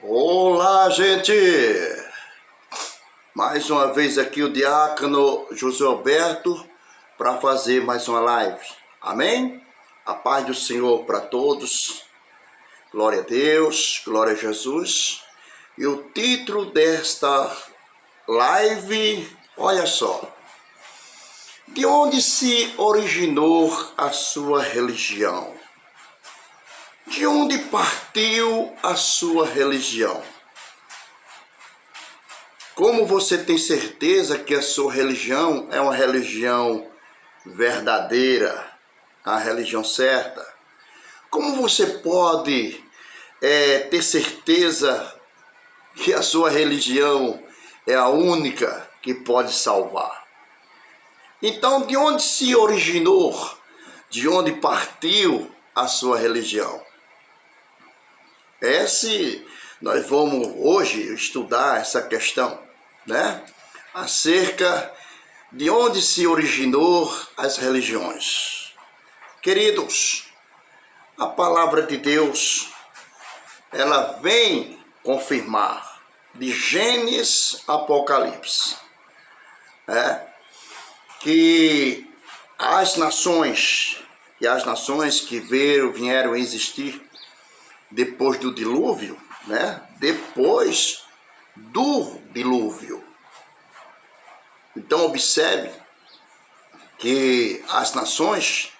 Olá, gente! Mais uma vez aqui o diácono José Alberto para fazer mais uma live. Amém? A paz do Senhor para todos. Glória a Deus, glória a Jesus. E o título desta live, olha só. De onde se originou a sua religião? De onde partiu a sua religião? Como você tem certeza que a sua religião é uma religião verdadeira, a religião certa? Como você pode ter certeza que a sua religião é a única que pode salvar? Então, de onde se originou, de onde partiu a sua religião? Nós vamos hoje estudar essa questão, né? Acerca de onde se originou as religiões. Queridos, a palavra de Deus, ela vem confirmar de Gênesis a Apocalipse, que as nações que vieram existir depois do dilúvio, né? Depois do dilúvio. Então observe que as nações,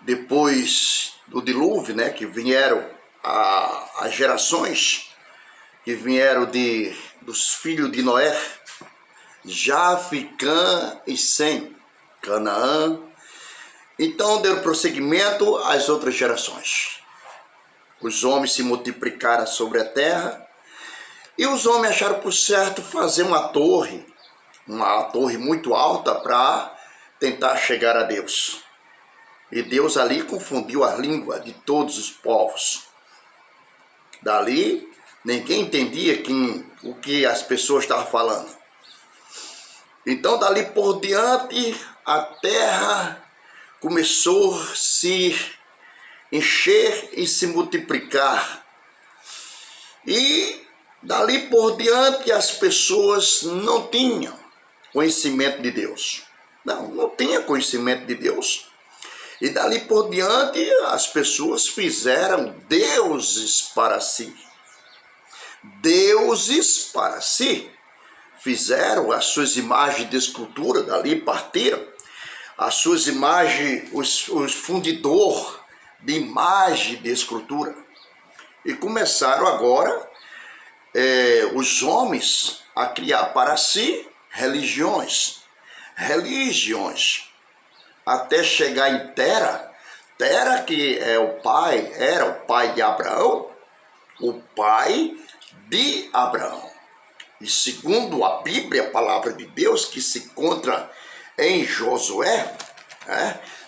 depois do dilúvio, né? Que vieram as gerações que vieram dos filhos de Noé, Jafé, Cã e Sem, Canaã. Então deram prosseguimento às outras gerações. Os homens se multiplicaram sobre a terra e os homens acharam por certo fazer uma torre muito alta para tentar chegar a Deus. E Deus ali confundiu a língua de todos os povos. Dali, ninguém entendia o que as pessoas estavam falando. Então, dali por diante, a terra começou a se encher e se multiplicar. E dali por diante as pessoas não tinham conhecimento de Deus. Não tinha conhecimento de Deus. E dali por diante as pessoas fizeram deuses para si. Deuses para si. Fizeram as suas imagens de escultura, dali partiram. As suas imagens, os fundidores de imagem de escultura. E começaram agora os homens a criar para si religiões, até chegar em Tera, que era o pai de Abraão, E segundo a Bíblia, a palavra de Deus, que se encontra em Josué,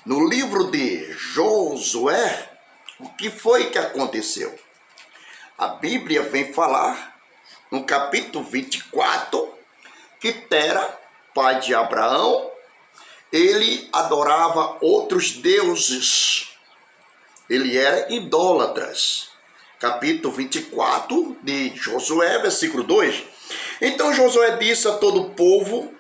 no livro de Josué, o que foi que aconteceu? A Bíblia vem falar, no capítulo 24, que Tera, pai de Abraão, ele adorava outros deuses. Ele era idólatras. Capítulo 24 de Josué, versículo 2. Então Josué disse a todo o povo: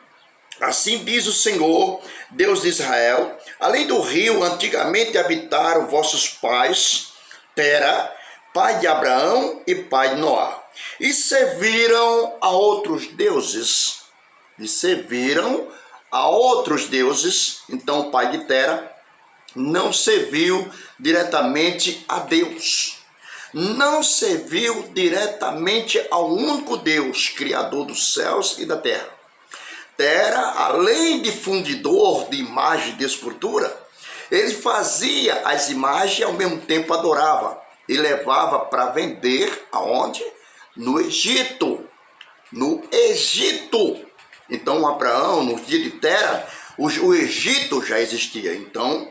assim diz o Senhor, Deus de Israel, além do rio, antigamente habitaram vossos pais, Tera, pai de Abraão e pai de Noá, e serviram a outros deuses. Então o pai de Tera não serviu diretamente a Deus. Não serviu diretamente ao único Deus, Criador dos céus e da terra. Tera, além de fundidor de imagem de escultura, ele fazia as imagens e ao mesmo tempo adorava. E levava para vender aonde? No Egito. Então Abraão, no dia de Tera, o Egito já existia. Então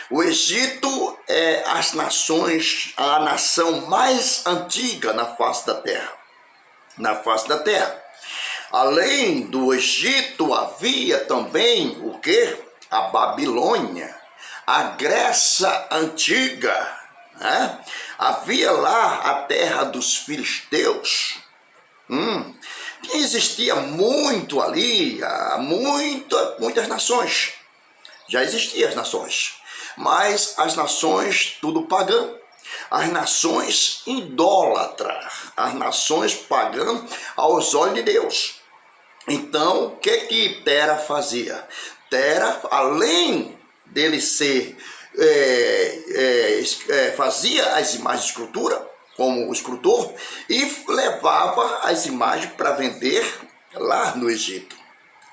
o Egito é a nação mais antiga na face da terra. Além do Egito, havia também o quê? A Babilônia, a Grécia Antiga, havia lá a terra dos filisteus. Que existia muito ali, muitas nações. Já existiam as nações, mas as nações tudo pagã, as nações idólatras, as nações pagãs aos olhos de Deus. Então, o que Tera fazia? Tera, além dele ser, fazia as imagens de escultura, como escultor, e levava as imagens para vender lá no Egito.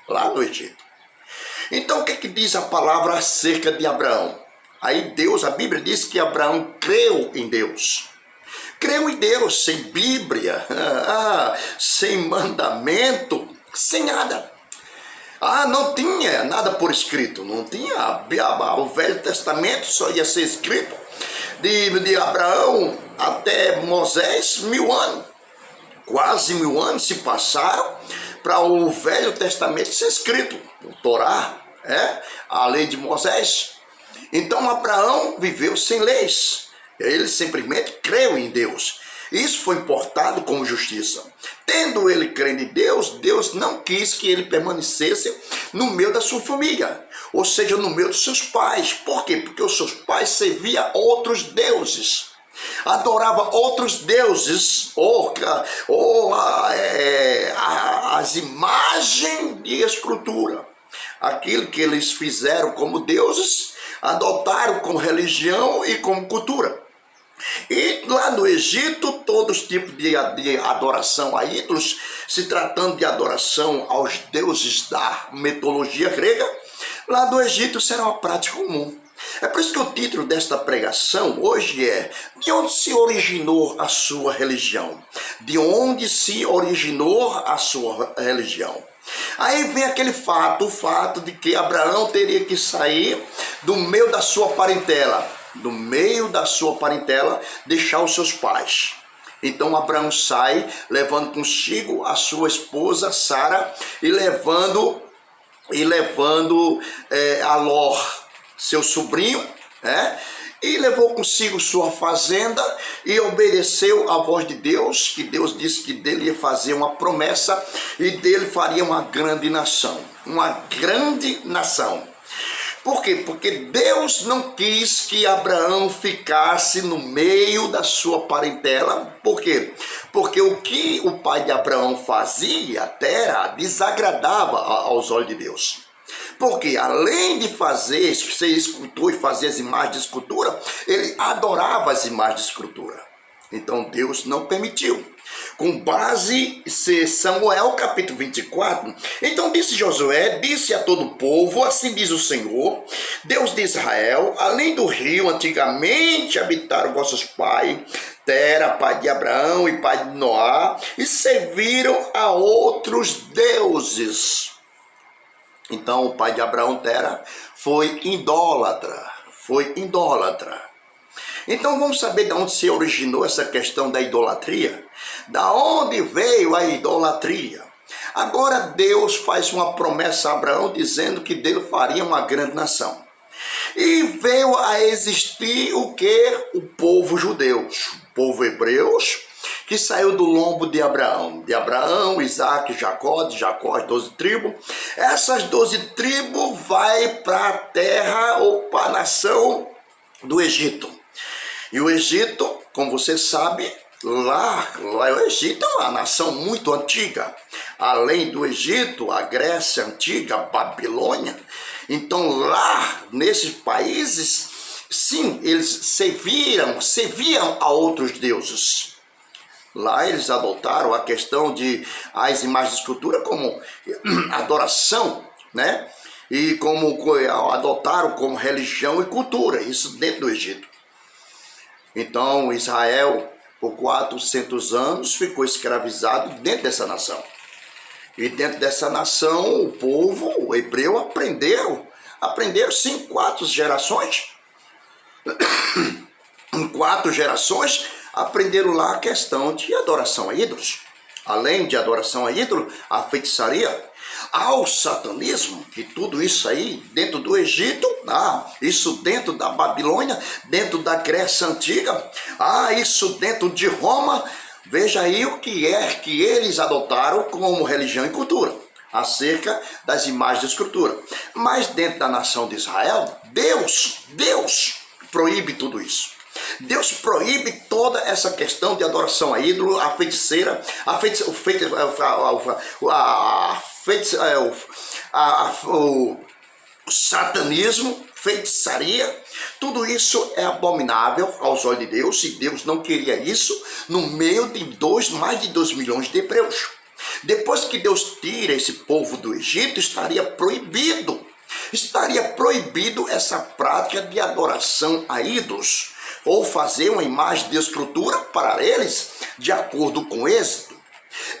Lá no Egito. Então, o que diz a palavra acerca de Abraão? Aí Deus, a Bíblia diz que Abraão creu em Deus. Creu em Deus sem Bíblia, sem mandamento, sem nada. Não tinha nada por escrito, não tinha. O Velho Testamento só ia ser escrito de Abraão até Moisés, 1000 anos. Quase 1000 anos se passaram para o Velho Testamento ser escrito. O Torá, a lei de Moisés. Então Abraão viveu sem leis. Ele simplesmente creu em Deus. Isso foi importado como justiça. Tendo ele crendo em Deus, Deus não quis que ele permanecesse no meio da sua família, ou seja, no meio dos seus pais. Por quê? Porque os seus pais serviam outros deuses, adoravam outros deuses, as imagens de escultura. Aquilo que eles fizeram como deuses, adotaram como religião e como cultura. E lá no Egito, todos os tipos de adoração a ídolos, se tratando de adoração aos deuses da mitologia grega, lá no Egito será uma prática comum. É por isso que o título desta pregação hoje é: de onde se originou a sua religião? De onde se originou a sua religião? Aí vem aquele fato, o fato de que Abraão teria que sair do meio da sua parentela, deixar os seus pais. Então Abraão sai, levando consigo a sua esposa Sara e levando Alor, seu sobrinho, e levou consigo sua fazenda e obedeceu à voz de Deus, que Deus disse que dele ia fazer uma promessa e dele faria uma grande nação. Por quê? Porque Deus não quis que Abraão ficasse no meio da sua parentela. Por quê? Porque o que o pai de Abraão fazia, Tera, desagradava aos olhos de Deus. Porque além de ser escultor e fazer as imagens de escultura, ele adorava as imagens de escultura. Então Deus não permitiu. Com base em Samuel capítulo 24, então disse Josué, disse a todo o povo: assim diz o Senhor, Deus de Israel, além do rio, antigamente habitaram vossos pais, Tera, pai de Abraão e pai de Noá, e serviram a outros deuses. Então o pai de Abraão, Tera, foi idólatra. Então vamos saber de onde se originou essa questão da idolatria? Da onde veio a idolatria? Agora Deus faz uma promessa a Abraão dizendo que dele faria uma grande nação. E veio a existir o que? O povo judeu, o povo hebreus, que saiu do lombo de Abraão. De Abraão, Isaac, Jacó, de Jacó as 12 tribos. Essas 12 tribos vai para a terra ou para a nação do Egito. E o Egito, como você sabe, lá o Egito é uma nação muito antiga. Além do Egito, a Grécia antiga, a Babilônia. Então lá, nesses países, sim, eles serviam a outros deuses. Lá eles adotaram a questão de as imagens de escultura como adoração, E como adotaram como religião e cultura, isso dentro do Egito. Então Israel, por 400 anos, ficou escravizado dentro dessa nação. E dentro dessa nação, o povo, o hebreu, aprenderam sim 4 gerações. Em 4 gerações, aprenderam lá a questão de adoração a ídolos. Além de adoração a ídolo, a feitiçaria. ao satanismo, que tudo isso aí dentro do Egito, isso dentro da Babilônia, dentro da Grécia Antiga, isso dentro de Roma. Veja aí o que é que eles adotaram como religião e cultura, acerca das imagens de escultura. Mas dentro da nação de Israel, Deus proíbe tudo isso. Deus proíbe toda essa questão de adoração a ídolo, a feiticeira, o satanismo, feitiçaria. Tudo isso é abominável aos olhos de Deus, e Deus não queria isso no meio de mais de 2 milhões de hebreus. Depois que Deus tira esse povo do Egito, estaria proibido essa prática de adoração a ídolos, ou fazer uma imagem de escultura para eles, de acordo com Êxodo.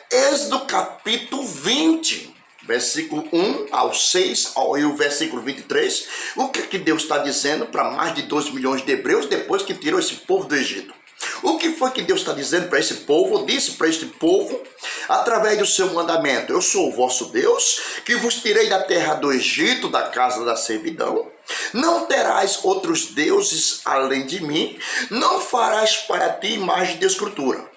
Êxodo capítulo 20, versículo 1 ao 6 e o versículo 23, o que Deus está dizendo para mais de 2 milhões de hebreus depois que tirou esse povo do Egito? O que foi que Deus está dizendo para esse povo? Disse para este povo, através do seu mandamento: eu sou o vosso Deus, que vos tirei da terra do Egito, da casa da servidão. Não terás outros deuses além de mim, não farás para ti imagem de escultura.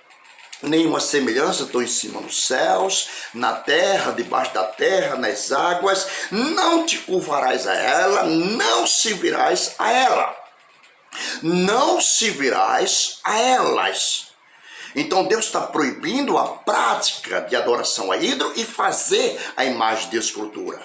Nenhuma semelhança estou em cima nos céus, na terra, debaixo da terra, nas águas. Não te curvarás a ela, não servirás a ela. Não servirás a elas. Então Deus está proibindo a prática de adoração a ídolo e fazer a imagem de escultura.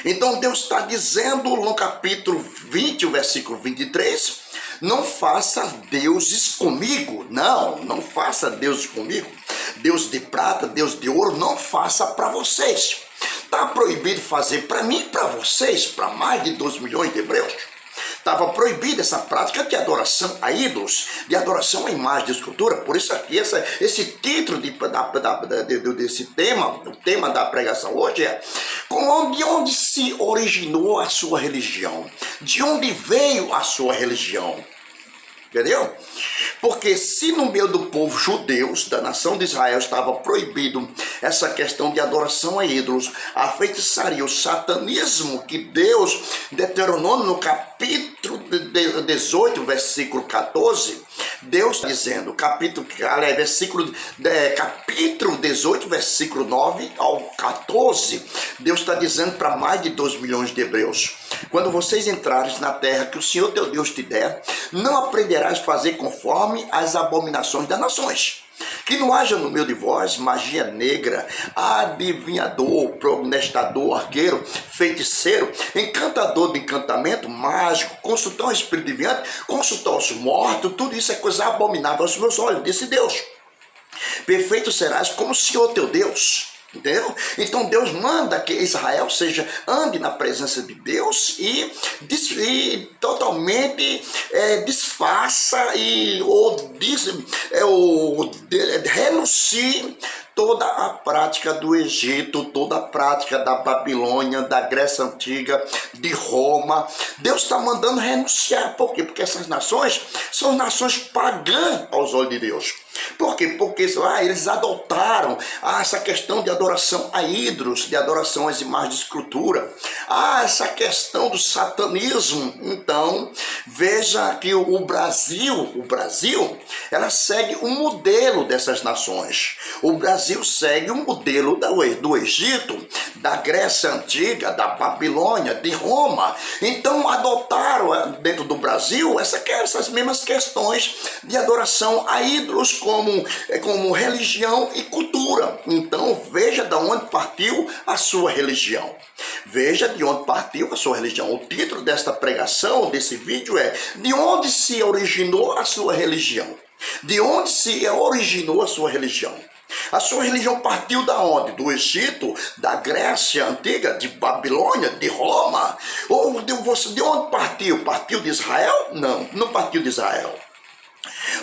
Então Deus está dizendo no capítulo 20, o versículo 23, não faça deuses comigo. Não faça deuses comigo. Deus de prata, Deus de ouro, não faça para vocês. Está proibido fazer para mim e para vocês, para mais de 2 milhões de hebreus. Estava proibida essa prática de adoração a ídolos, de adoração à imagem de escultura. Por isso aqui, esse título desse tema, o tema da pregação hoje é: de onde se originou a sua religião? De onde veio a sua religião? Entendeu? Porque se no meio do povo judeus, da nação de Israel, estava proibido essa questão de adoração a ídolos, a feitiçaria, o satanismo, que Deus determinou no capítulo 18, versículo 14, Deus dizendo, capítulo 18, versículo 9 ao 14, Deus está dizendo para mais de 2 milhões de hebreus: quando vocês entrares na terra que o Senhor teu Deus te der, não aprenderás a fazer conforme as abominações das nações. Que não haja no meio de vós magia negra, adivinhador, prognostador, arqueiro, feiticeiro, encantador de encantamento, mágico, consultar o espírito divinante, consultar os mortos. Tudo isso é coisa abominável aos meus olhos, disse Deus. Perfeito serás como o Senhor teu Deus. Entendeu? Então Deus manda que Israel ande na presença de Deus e totalmente desfaça renuncie toda a prática do Egito, toda a prática da Babilônia, da Grécia Antiga, de Roma. Deus está mandando renunciar. Por quê? Porque essas nações são nações pagãs aos olhos de Deus. Por quê? Porque eles adotaram essa questão de adoração a ídolos, de adoração às imagens de escultura, essa questão do satanismo. Então, veja que o Brasil, ela segue um modelo dessas nações. O Brasil segue um modelo do Egito, da Grécia Antiga, da Babilônia, de Roma. Então, adotaram dentro do Brasil essas mesmas questões de adoração a ídolos como religião e cultura. Então, veja de onde partiu a sua religião. Veja de onde partiu a sua religião. O título desta pregação, desse vídeo é: de onde se originou a sua religião? De onde se originou a sua religião? A sua religião partiu da onde? Do Egito, da Grécia Antiga, de Babilônia, de Roma? Ou de onde partiu? Partiu de Israel? Não partiu de Israel.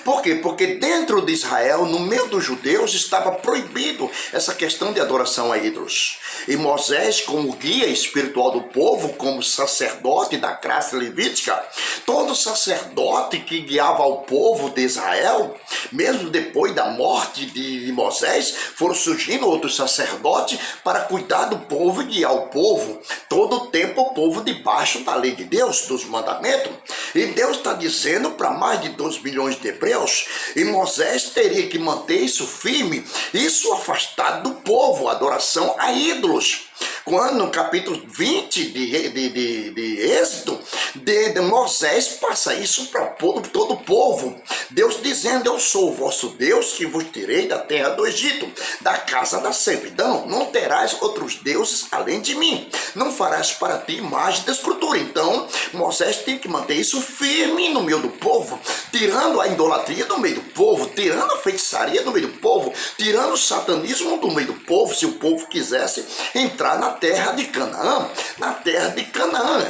Por quê? Porque dentro de Israel, no meio dos judeus, estava proibido essa questão de adoração a ídolos. E Moisés, como guia espiritual do povo, como sacerdote da classe levítica, todo sacerdote que guiava o povo de Israel, mesmo depois da morte de Moisés, foram surgindo outros sacerdotes para cuidar do povo e guiar o povo. Todo o tempo o povo debaixo da lei de Deus, dos mandamentos. E Deus está dizendo para mais de 2 milhões de hebreus, e Moisés teria que manter isso firme, isso afastado do povo, adoração a ídolos. Quando no capítulo 20 de Êxodo, de Moisés passa isso para todo o povo. Deus dizendo, eu sou o vosso Deus que vos tirei da terra do Egito, da casa da servidão. Não terás outros deuses além de mim. Não farás para ti imagem de escultura. Então, Moisés tem que manter isso firme no meio do povo, tirando a idolatria do meio do povo, tirando a feitiçaria do meio do povo, tirando o satanismo do meio do povo, se o povo quisesse entrar na terra de Canaã,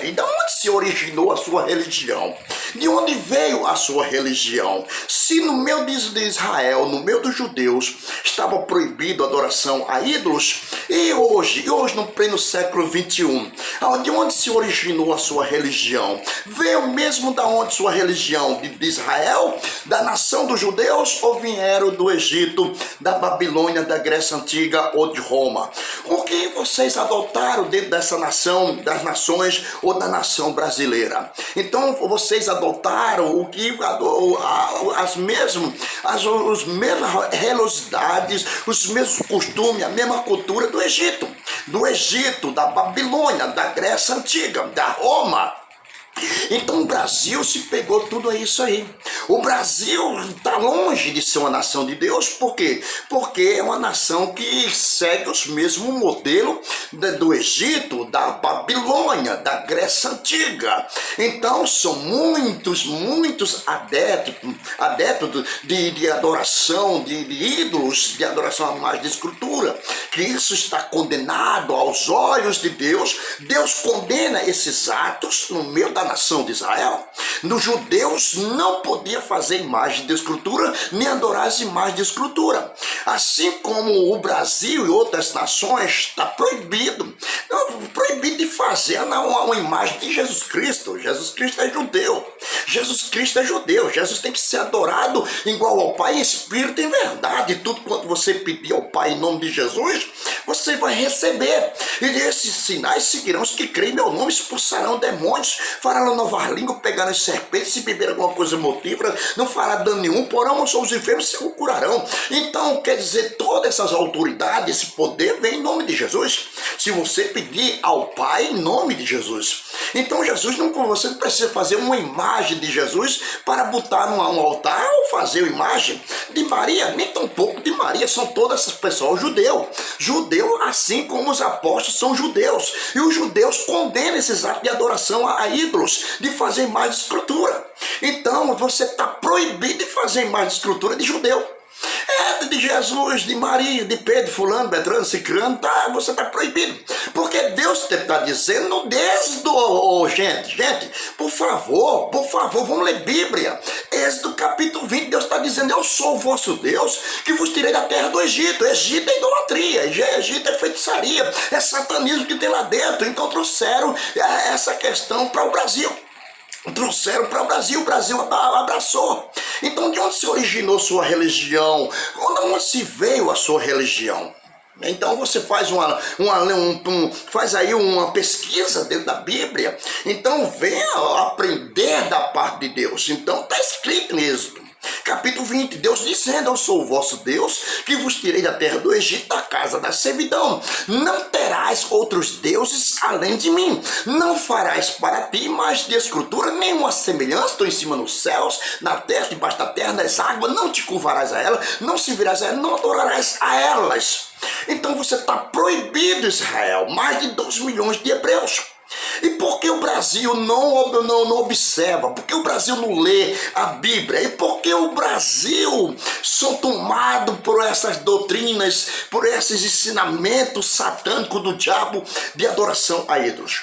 E de onde se originou a sua religião? De onde veio a sua religião? Se no meio de Israel, no meio dos judeus, estava proibido a adoração a ídolos, e hoje no pleno século 21, de onde se originou a sua religião? Veio mesmo da onde sua religião? De Israel, da nação dos judeus, ou vieram do Egito, da Babilônia, da Grécia Antiga ou de Roma? O que vocês adotaram dentro dessa nação, das nações ou da nação brasileira? Então vocês adotaram o que as mesmas religiosidades, os mesmos costumes, a mesma cultura do Egito, da Babilônia, da Grécia Antiga, da Roma. Então o Brasil se pegou tudo isso aí. O Brasil está longe de ser uma nação de Deus. Por quê? Porque é uma nação que segue os mesmos modelos do Egito, da Babilônia, da Grécia Antiga. Então são muitos adeptos de adoração de ídolos, de adoração a mais de escultura, que isso está condenado aos olhos de Deus. Deus condena esses atos no meio da nação de Israel. Nos judeus não podia fazer imagem de escultura, nem adorar as imagens de escultura. Assim como o Brasil e outras nações está proibido de fazer uma imagem de Jesus Cristo. Jesus Cristo é judeu. Jesus tem que ser adorado igual ao Pai em espírito e em verdade. Tudo quanto você pedir ao Pai em nome de Jesus, você vai receber. E esses sinais seguirão os que creem em meu nome, expulsarão demônios, farão nova língua, pegarão serpentes, se beber alguma coisa mortífera, não fará dano nenhum, porão os enfermos se curarão. Então, quer dizer, todas essas autoridades, esse poder vem em nome de Jesus. Se você pedir ao Pai em nome de Jesus. Então, você não precisa fazer uma imagem de Jesus para botar num altar ou fazer uma imagem de Maria, nem tampouco de Maria, são todas essas pessoas judeus. Judeu, assim como os apóstolos são judeus. E os judeus condenam esses atos de adoração a ídolos, de fazer imagem de escultura. Então, você está proibido de fazer imagem de escultura de judeu. De Jesus, de Maria, de Pedro, fulano, Beltrano, Cicrano, você está proibido. Porque Deus está dizendo gente, por favor, vamos ler Bíblia. Êxodo capítulo 20, Deus está dizendo, eu sou o vosso Deus, que vos tirei da terra do Egito. Egito é idolatria, Egito é feitiçaria, é satanismo que tem lá dentro. Então trouxeram essa questão para o Brasil. Trouxeram para o Brasil abraçou. Então, de onde se originou sua religião? Onde se veio a sua religião? Então você faz faz aí uma pesquisa dentro da Bíblia. Então venha aprender da parte de Deus. Então está escrito nisso. Capítulo 20, Deus dizendo, eu sou o vosso Deus, que vos tirei da terra do Egito, da casa da servidão. Não terás outros deuses além de mim. Não farás para ti imagem de escultura, nenhuma semelhança, estou em cima nos céus, na terra, debaixo da terra, nas águas, não te curvarás a ela, não servirás a ela, não adorarás a elas. Então você está proibido, Israel, mais de 2 milhões de hebreus. E por que o Brasil não observa? Por que o Brasil não lê a Bíblia? E por que o Brasil são tomados por essas doutrinas, por esses ensinamentos satânicos do diabo de adoração a ídolos?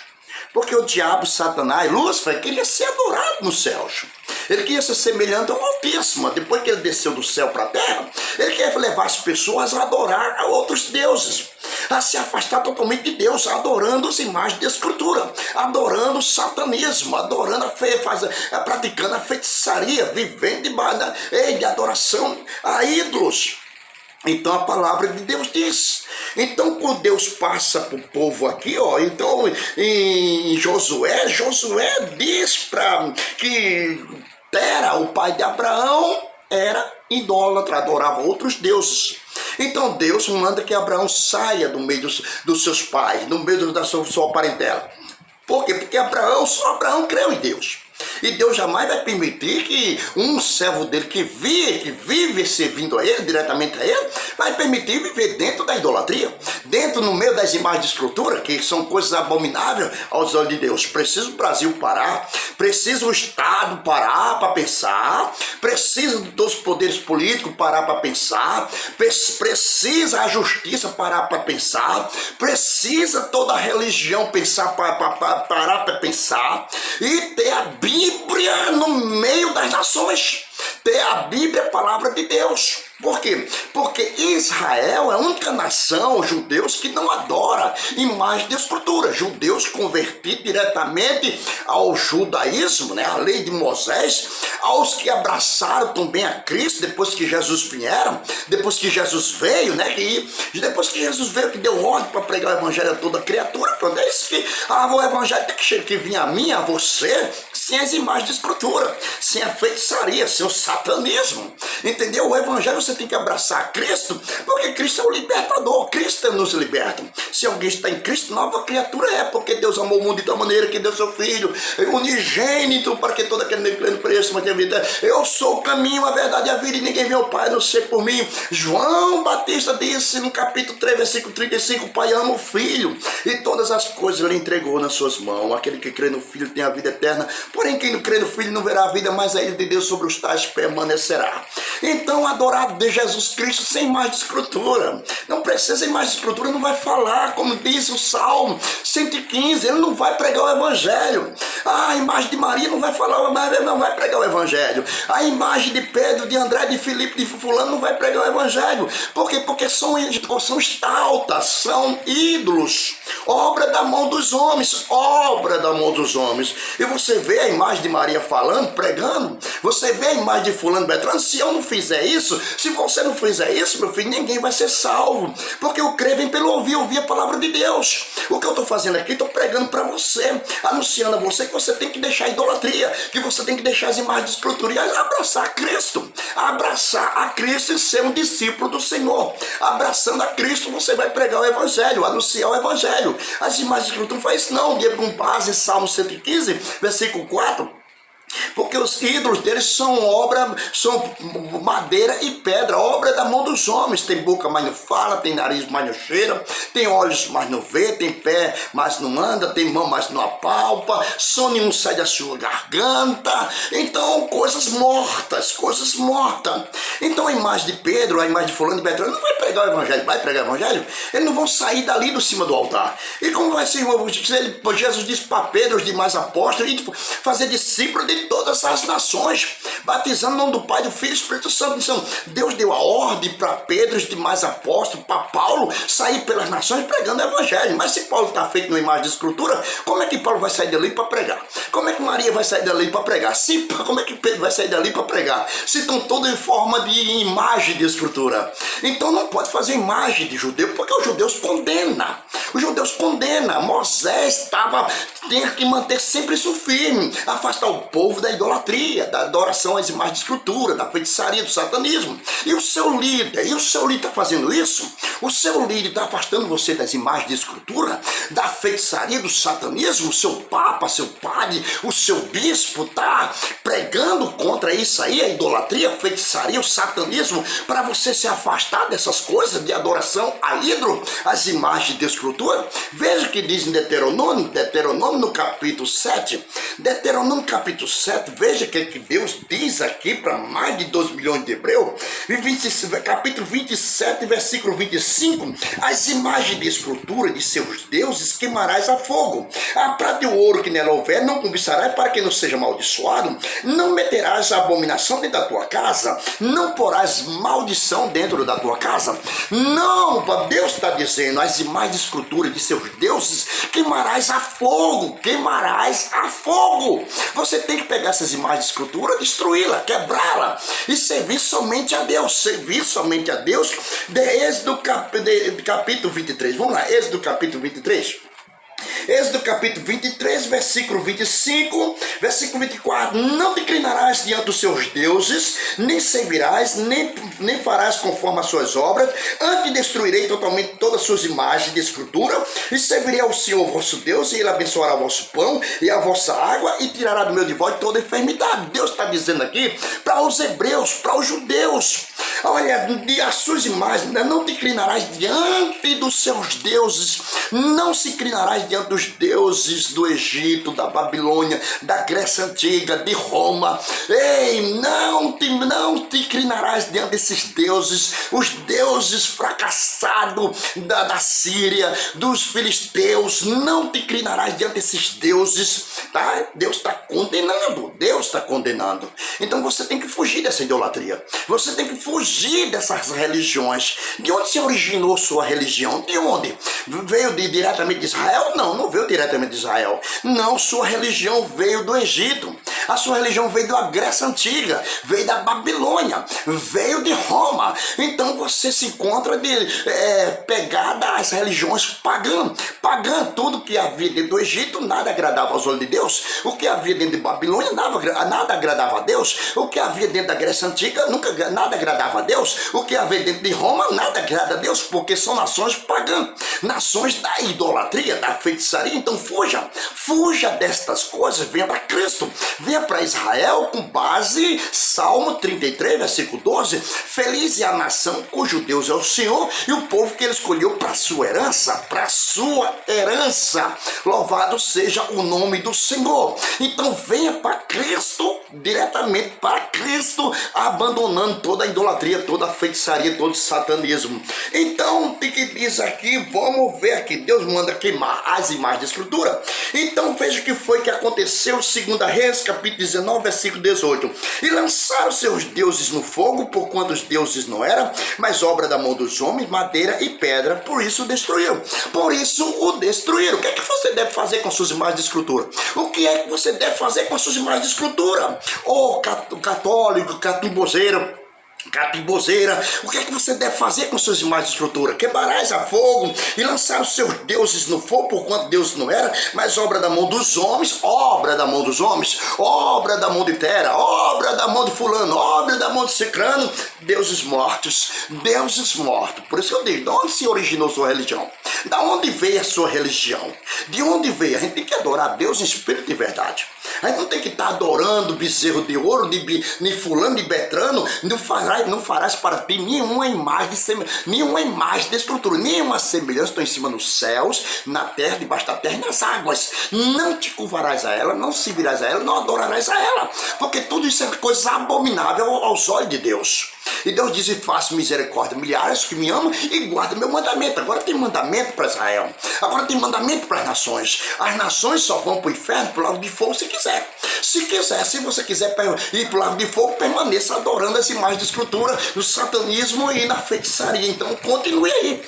Porque o diabo, Satanás, Lúcifer, queria ser adorado nos céus. Ele queria ser semelhante ao Altíssimo. Depois que ele desceu do céu para a terra, ele quer levar as pessoas a adorar a outros deuses, a se afastar totalmente de Deus, adorando as imagens da Escritura, adorando o satanismo, adorando praticando a feitiçaria, vivendo de adoração a ídolos. Então a palavra de Deus diz. Então quando Deus passa para o povo aqui, então em Josué diz que Tera, o pai de Abraão, era idólatra, adorava outros deuses. Então Deus manda que Abraão saia do meio dos seus pais, do meio da sua parentela. Por quê? Porque só Abraão creu em Deus. E Deus jamais vai permitir que um servo dele que vive servindo a ele, diretamente a ele, vai permitir viver dentro da idolatria, no meio das imagens de escultura, que são coisas abomináveis aos olhos de Deus. Precisa o Brasil parar, precisa o Estado parar para pensar, precisa dos poderes políticos parar para pensar, precisa a justiça parar para pensar, precisa toda a religião parar para pensar e ter a Bíblia no meio das nações, ter a Bíblia, a palavra de Deus. Por quê? Porque Israel é a única nação, judeus, que não adora imagem de escultura. Judeus convertidos diretamente ao judaísmo, a lei de Moisés, aos que abraçaram também a Cristo depois que Jesus vieram, depois que Jesus veio, depois que Jesus veio, que deu ordem para pregar o evangelho a toda criatura. Quando é isso que o evangelho tem que vir a mim, a você, sem as imagens de escultura, sem a feitiçaria, sem o satanismo. Entendeu? O evangelho você tem que abraçar Cristo, porque Cristo é o libertador, Cristo nos liberta. Se alguém está em Cristo, nova criatura é, porque Deus amou o mundo de tal maneira que deu seu Filho unigênito para que todo aquele que preço, mas tem vida. Eu sou o caminho, a verdade e a vida, e ninguém vê o Pai, a não ser por mim. João Batista disse no capítulo 3, versículo 35, o Pai ama o Filho e todas as coisas ele entregou nas suas mãos. Aquele que crê no Filho tem a vida eterna, porém quem não crê no Filho não verá a vida, mas a ele de Deus sobre os tais permanecerá. Então adorar de Jesus Cristo sem imagem de escultura. Não precisa imagem de escultura, não vai falar, como diz o Salmo 115, ele não vai pregar o evangelho. A imagem de Maria não vai falar, não vai pregar o evangelho. A imagem de Pedro, de André, de Filipe, de fulano não vai pregar o evangelho. Por quê? Porque são estaltas, são ídolos, obra da mão dos homens, E você vê a imagem de Maria falando, pregando, você vê a imagem de fulano, Beltrano. Se eu não fizer isso, se você não fizer isso, meu filho, ninguém vai ser salvo, porque o crer vem pelo ouvir a palavra de Deus. O que eu estou fazendo aqui, estou pregando para você, anunciando a você que você tem que deixar a idolatria, que você tem que deixar as imagens de escultura e abraçar a Cristo e ser um discípulo do Senhor. Abraçando a Cristo, você vai pregar o evangelho, anunciar o evangelho. As imagens de escultura não faz isso não, com base em Salmo 115, versículo 4, porque os ídolos deles são madeira e pedra, obra da mão dos homens. Tem boca, mas não fala, tem nariz, mas não cheira, tem olhos, mas não vê, tem pé, mas não anda, tem mão, mas não apalpa, som nenhum sai da sua garganta. Então, coisas mortas. Então a imagem de Pedro, a imagem de fulano de Beltrano não vai pregar o evangelho. Vai pregar o evangelho? Eles não vão sair dali do cima do altar. E como vai ser? Jesus disse para Pedro, os demais apóstolos, fazer discípulo de todas as nações, batizando no nome do Pai, do Filho e do Espírito Santo. Então, Deus deu a ordem para Pedro, os demais apóstolos, para Paulo sair pelas nações pregando o evangelho. Mas se Paulo está feito numa imagem de escultura, como é que Paulo vai sair dali para pregar? Como é que Maria vai sair dali para pregar? Como é que Pedro vai sair dali para pregar? Se estão todos em forma de imagem de escultura. Então não pode fazer imagem de judeu, porque os judeus condenam. Moisés tinha que manter sempre isso firme, afastar o povo da idolatria, da adoração às imagens de escultura, da feitiçaria, do satanismo. E o seu líder está fazendo isso? O seu líder está afastando você das imagens de escultura, da feitiçaria, do satanismo? O seu papa, seu padre, o seu bispo está pregando contra isso aí, a idolatria, a feitiçaria, o satanismo, para você se afastar dessas coisas de adoração a ídolo, as imagens de escultura? Veja o que diz em Deuteronômio no capítulo 7, veja o que Deus diz aqui para mais de 2 milhões de hebreus, capítulo 27, versículo 25. 25, as imagens de escultura de seus deuses queimarás a fogo. A prata e o ouro que nela houver não cobiçarás, para que não seja amaldiçoado. Não meterás a abominação dentro da tua casa, não porás maldição dentro da tua casa. Não, Deus está dizendo, as imagens de escultura de seus deuses queimarás a fogo, queimarás a fogo. Você tem que pegar essas imagens de escultura, destruí-la, quebrá-la e servir somente a Deus, servir somente a Deus. De Êxodo capítulo 23, vamos lá, Êxodo capítulo 23. Êxodo capítulo 23, versículo 25, versículo 24. Não te inclinarás diante dos seus deuses, nem servirás, nem farás conforme as suas obras. Antes destruirei totalmente todas as suas imagens de escultura, e servirei ao Senhor vosso Deus, e Ele abençoará o vosso pão e a vossa água, e tirará do meio de vós toda enfermidade. Deus está dizendo aqui para os hebreus, para os judeus: olha, as suas imagens, não te inclinarás diante dos seus deuses, não se inclinarás diante dos deuses do Egito, da Babilônia, da Grécia Antiga, de Roma. Ei, não te inclinarás diante desses deuses, os deuses fracassados da Síria, dos filisteus. Não te inclinarás diante desses deuses, tá? Deus está condenando, Deus está condenando. Então você tem que fugir dessa idolatria, você tem que fugir dessas religiões. De onde se originou sua religião? De onde? Veio diretamente de Israel? Não veio diretamente de Israel. Não, sua religião veio do Egito. A sua religião veio da Grécia Antiga, veio da Babilônia, veio de Roma. Então você se encontra pegada às religiões pagãs. Tudo que havia dentro do Egito nada agradava aos olhos de Deus. O que havia dentro de Babilônia nada agradava a Deus. O que havia dentro da Grécia Antiga nada agradava a Deus. O que havia dentro de Roma nada agrada a Deus, porque são nações pagãs, nações da idolatria, da feitiçaria. Então fuja destas coisas, venha para Cristo, venha para Israel com base Salmo 33, versículo 12. Feliz é a nação cujo Deus é o Senhor, e o povo que ele escolheu para sua herança, louvado seja o nome do Senhor. Então venha para Cristo, diretamente para Cristo, abandonando toda a idolatria, toda a feitiçaria, todo o satanismo. Então, o que diz aqui? Vamos ver aqui. Deus manda queimar as imagens da escritura. Então veja o que foi que aconteceu. 2 Reis, capítulo 19, versículo 18. E lançaram seus deuses no fogo, porquanto os deuses não eram, mas obra da mão dos homens, madeira e pedra, por isso o destruíram. O que é que você deve fazer com suas imagens de escultura? O que é que você deve fazer com suas imagens de escultura? Católico, catimbozeiro, o que é que você deve fazer com suas imagens de escultura? Quebrarás a fogo e lançar os seus deuses no fogo, porquanto Deus não era, mas obra da mão dos homens, obra da mão de Tera, obra da mão de fulano, obra da mão de cicrano, deuses mortos. Por isso que eu digo, de onde se originou sua religião? Da onde veio a sua religião? De onde veio? A gente tem que adorar a Deus em espírito e verdade. A gente não tem que estar adorando bezerro de ouro, de fulano, de Betrano. Não farás para ti nenhuma imagem de estrutura, nenhuma semelhança. Estou em cima nos céus, na terra, debaixo da terra e nas águas. Não te curvarás a ela, não servirás a ela, não adorarás a ela, porque tudo isso é coisa abominável aos olhos de Deus. E Deus diz: e faço misericórdia milhares que me amam e guardam meu mandamento. Agora tem mandamento para Israel, agora tem mandamento para as nações. As nações só vão para o inferno, para o lago de fogo, se quiser. Se você quiser ir para o lago de fogo, permaneça adorando as imagens de escultura, no satanismo e na feitiçaria. Então continue aí,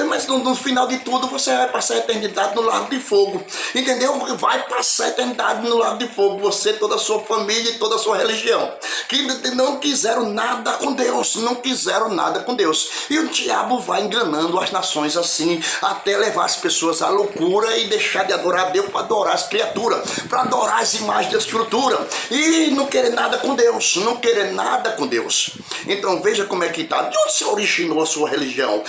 mas no final de tudo você vai passar a eternidade no lago de fogo, entendeu? Vai passar a eternidade no lago de fogo, você, toda a sua família e toda a sua religião, que não quiseram nada com Deus, e o diabo vai enganando as nações assim, até levar as pessoas à loucura e deixar de adorar a Deus para adorar as criaturas, para adorar as imagens da escultura e não querer nada com Deus, Então veja como é que está. De onde se originou a sua religião?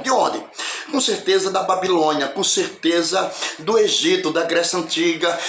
De onde? Com certeza da Babilônia, com certeza do Egito, da Grécia Antiga,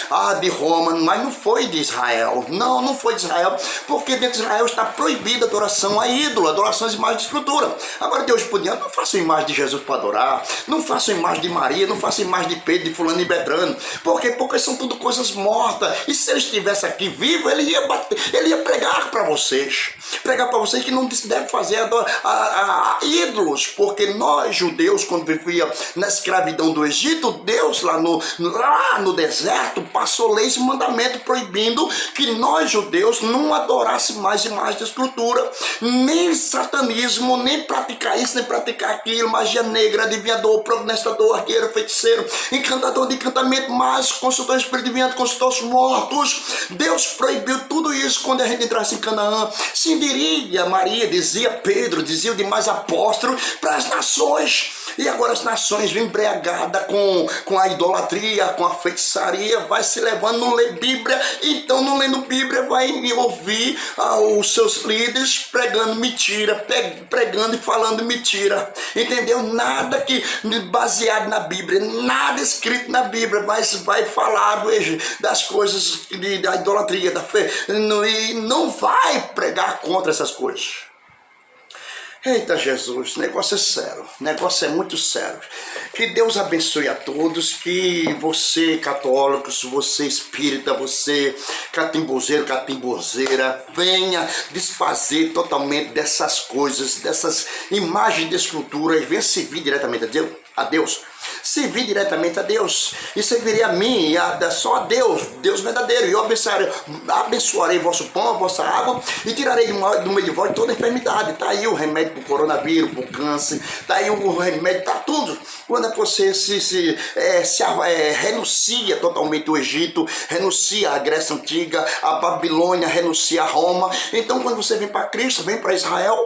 de Roma, mas não foi de Israel. Não foi de Israel, porque dentro de Israel está proibida a adoração a ídolo, adoração às imagens de escultura. Agora Deus podia: não faça imagem de Jesus para adorar, não faça imagem de Maria, não faça imagem de Pedro, de fulano e Betrano. Por quê? Porque são tudo coisas mortas. E se ele estivesse aqui vivo, ele ia pregar para vocês. Pregar para vocês que não se deve fazer a ídolos, porque nós, judeus, quando vivia na escravidão do Egito, Deus lá no deserto passou leis e mandamentos proibindo que nós, judeus, não adorássemos mais imagens de escultura, nem satanismo, nem praticar isso, nem praticar aquilo, magia negra, adivinhador, prognostador, arqueiro, feiticeiro, encantador de encantamento, mas consultor espírito divino, consultor os mortos. Deus proibiu tudo isso quando a gente entrasse em Canaã. Se diria Maria, dizia Pedro, dizia os demais apóstolos para as nações. E agora as nações vêm embriagadas com a idolatria, com a feitiçaria, vai se levando, não lê Bíblia, então não lendo Bíblia vai ouvir os seus líderes pregando mentira, pregando e falando mentira, entendeu? Nada que baseado na Bíblia, nada escrito na Bíblia, mas vai falar das coisas da idolatria, da fé, e não vai pregar contra essas coisas. Eita Jesus, o negócio é sério, o negócio é muito sério. Que Deus abençoe a todos, que você católico, você espírita, você catimbozeiro, catimbozeira, venha desfazer totalmente dessas coisas, dessas imagens de escultura e venha servir diretamente a Deus. Servir diretamente a Deus e servir a mim, só a Deus, Deus verdadeiro, e eu abençoarei vosso pão, a vossa água e tirarei do meio de vós toda enfermidade. Está aí o remédio para o coronavírus, para o câncer, está aí o remédio para tudo. Quando você renuncia totalmente o Egito, renuncia a Grécia Antiga, a Babilônia, renuncia a Roma, então quando você vem para Cristo, vem para Israel,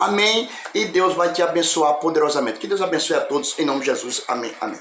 amém, e Deus vai te abençoar poderosamente. Que Deus abençoe a todos, em nome de Jesus, amém, amém.